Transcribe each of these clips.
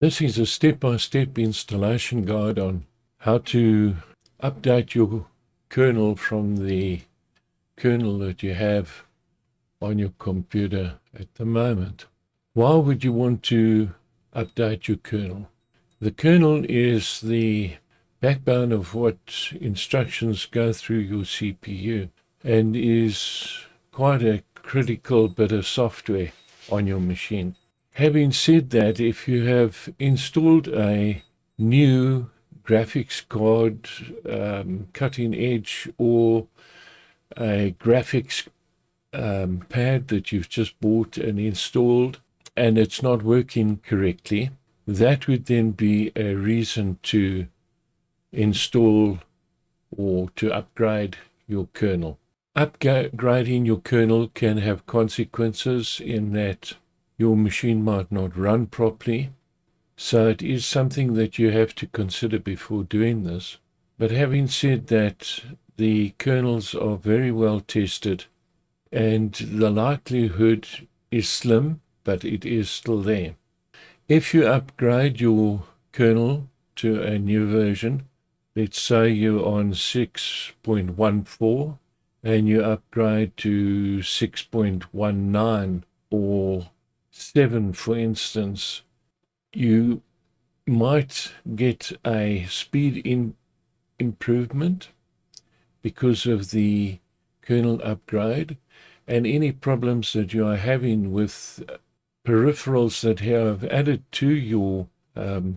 This is a step-by-step installation guide on how to update your kernel from the kernel that you have on your computer at the moment. Why would you want to update your kernel? The kernel is the backbone of what instructions go through your CPU and is quite a critical bit of software on your machine. Having said that, if you have installed a new graphics card, cutting edge, or a graphics pad that you've just bought and installed, and it's not working correctly, that would then be a reason to install or to upgrade your kernel. Upgrading your kernel can have consequences in that your machine might not run properly. So it is something that you have to consider before doing this. But having said that, the kernels are very well tested and the likelihood is slim, but it is still there. If you upgrade your kernel to a new version, let's say you're on 6.14 and you upgrade to 6.19 or 7, for instance, you might get a speed improvement because of the kernel upgrade, and any problems that you are having with peripherals that have added to your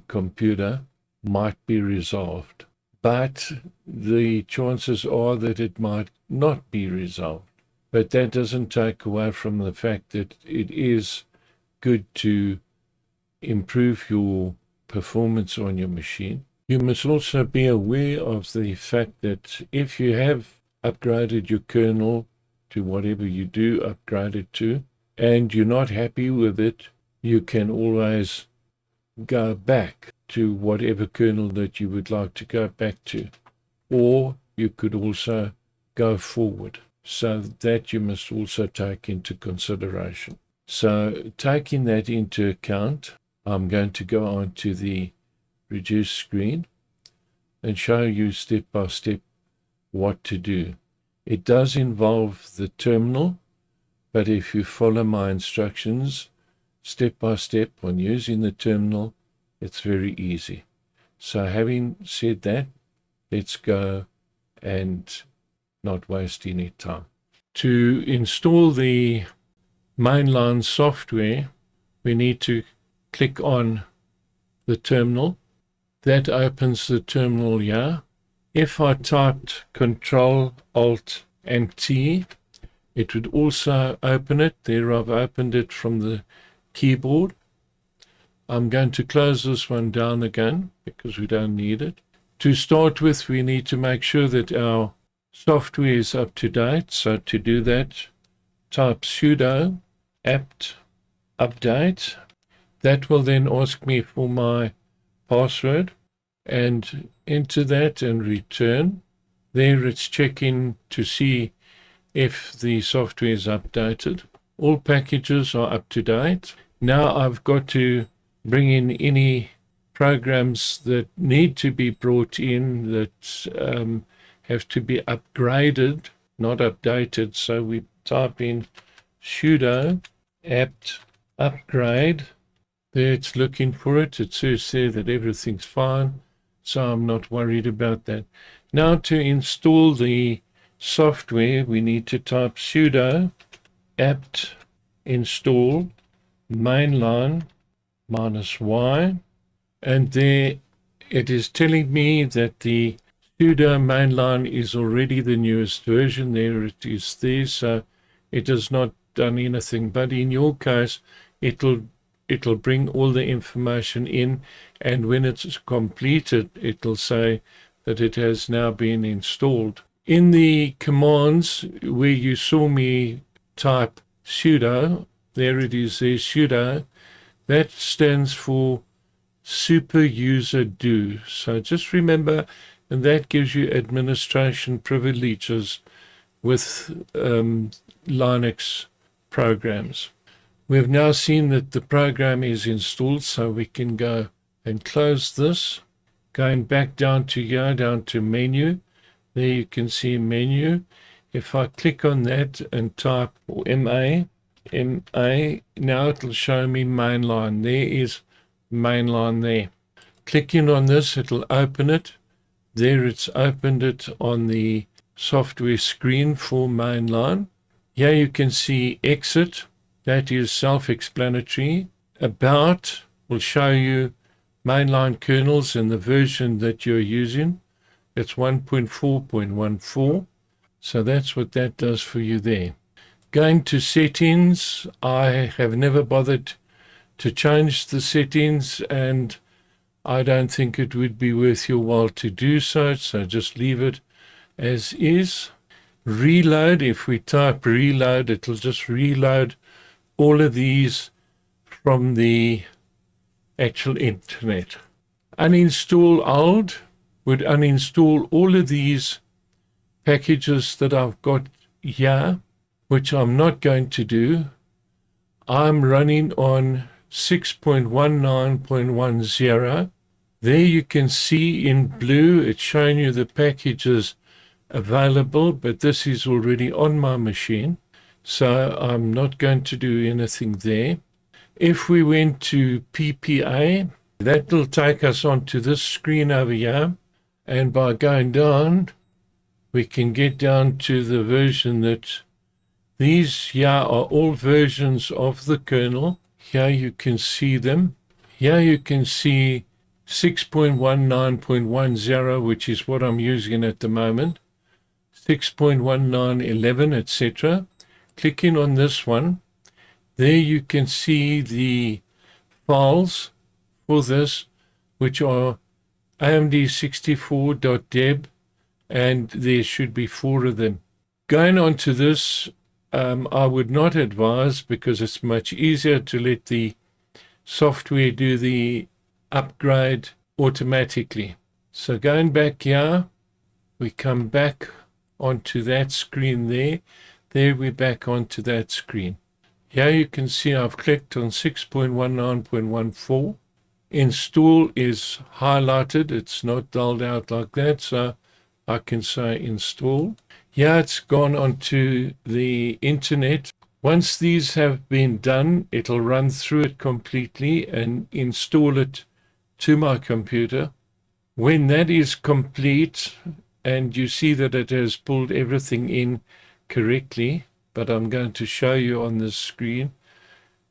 computer might be resolved. But the chances are that it might not be resolved. But that doesn't take away from the fact that it is good to improve your performance on your machine. You must also be aware of the fact that if you have upgraded your kernel to whatever you do upgrade it to, and you're not happy with it, you can always go back to whatever kernel that you would like to go back to. Or you could also go forward. So that you must also take into consideration. So taking that into account, I'm going to go on to the reduce screen and show you step by step what to do. It does involve the terminal, but if you follow my instructions step by step on using the terminal, it's very easy. So having said that, let's go and not waste any time. To install the Mainline software, we need to click on the terminal. That opens the terminal here. If I typed Control, Alt, and T, it would also open it. There, I've opened it from the keyboard. I'm going to close this one down again because we don't need it. To start with, we need to make sure that our software is up to date. So to do that, type sudo apt update. That will then ask me for my password and enter that and return. There it's checking to see if the software is updated. All packages are up to date. Now I've got to bring in any programs that need to be brought in that have to be upgraded, not updated. So we type in sudo apt upgrade. There it's looking for it. It says there that everything's fine, so I'm not worried about that. Now to install the software, we need to type sudo apt install mainline -y, and there it is telling me that the sudo mainline is already the newest version. There it is there, so it has not done anything, but in your case it'll bring all the information in, and when it's completed it'll say that it has now been installed. In the commands where you saw me type sudo, there it is there, sudo, that stands for super user do. So just remember, and that gives you administration privileges with Linux programs. We've now seen that the program is installed, so we can go and close this. Going back down to here, down to menu, there you can see menu. If I click on that and type MA, now it'll show me mainline. There is mainline there. Clicking on this, it'll open it. There it's opened it on the software screen for mainline. Here you can see exit. That is self-explanatory. About will show you mainline kernels and the version that you're using. It's 1.4.14. So that's what that does for you there. Going to settings, I have never bothered to change the settings, and I don't think it would be worth your while to do so, so just leave it as is. Reload, if we type reload, it'll just reload all of these from the actual internet. Uninstall old would uninstall all of these packages that I've got here, which I'm not going to do. I'm running on 6.19.10. There you can see in blue, it's showing you the packages available, but this is already on my machine, so I'm not going to do anything there. If we went to PPA, that will take us onto this screen over here, and by going down, we can get down to the version that these here are all versions of the kernel. Here you can see them. Here you can see 6.19.10, which is what I'm using at the moment, 6.19.11, etc. Clicking on this one, there you can see the files for this, which are amd64.deb, and there should be 4 of them. Going on to this, I would not advise, because it's much easier to let the software do the upgrade automatically. So going back here, we come back onto that screen there. There we're back onto that screen. Here you can see I've clicked on 6.19.14. Install is highlighted. It's not dulled out like that, so I can say install. Here it's gone onto the internet. Once these have been done, it'll run through it completely and install it to my computer. When that is complete, and you see that it has pulled everything in correctly, but I'm going to show you on the screen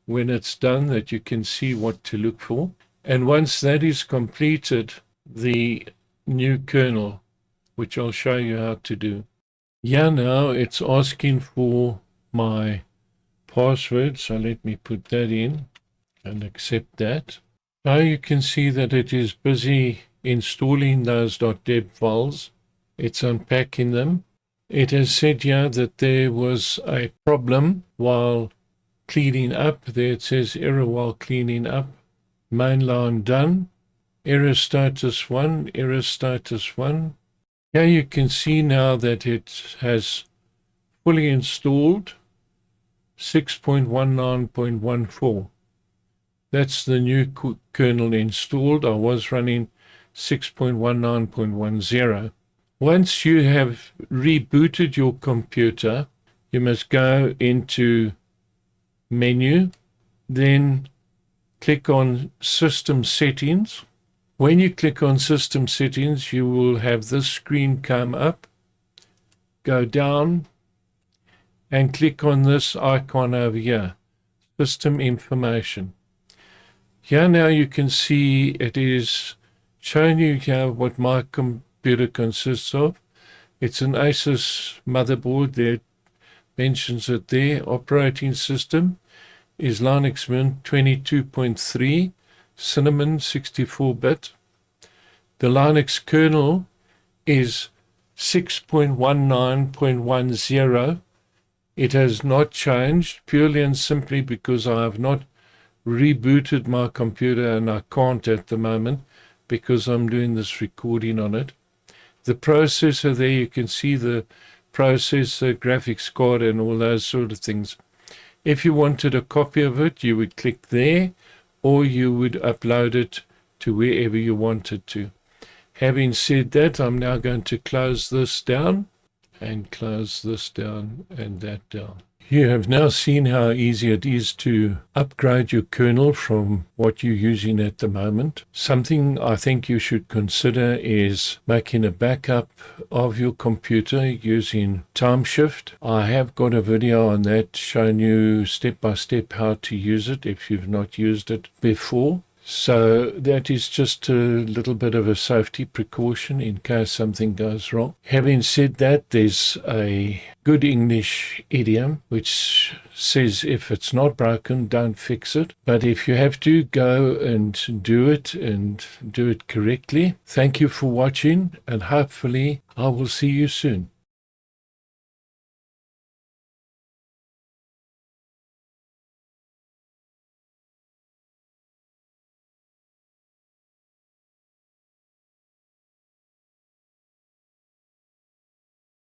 when it's done that you can see what to look for. And once that is completed, the new kernel, which I'll show you how to do. Yeah, now it's asking for my password, so let me put that in and accept that. Now you can see that it is busy installing those .deb files. It's unpacking them. It has said here that there was a problem while cleaning up. There it says error while cleaning up. Mainline done. Error status 1, error status 1. Here you can see now that it has fully installed 6.19.14. That's the new kernel installed. I was running 6.19.10. Once you have rebooted your computer, you must go into menu, then click on System Settings. When you click on System Settings, you will have this screen come up. Go down and click on this icon over here, System Information. Here now you can see it is showing you here what my computer consists of. It's an Asus motherboard. There mentions it there. Operating system is Linux Mint 22.3, Cinnamon 64-bit. The Linux kernel is 6.19.10. It has not changed, purely and simply because I have not rebooted my computer, and I can't at the moment because I'm doing this recording on it. The processor there, you can see the processor, graphics card, and all those sort of things. If you wanted a copy of it, you would click there, or you would upload it to wherever you wanted to. Having said that, I'm now going to close this down, and close this down and that down. You have now seen how easy it is to upgrade your kernel from what you're using at the moment. Something I think you should consider is making a backup of your computer using Timeshift. I have got a video on that showing you step by step how to use it if you've not used it before. So that is just a little bit of a safety precaution in case something goes wrong. Having said that, there's a good English idiom which says if it's not broken, don't fix it. But if you have to, go and do it correctly. Thank you for watching, and hopefully I will see you soon.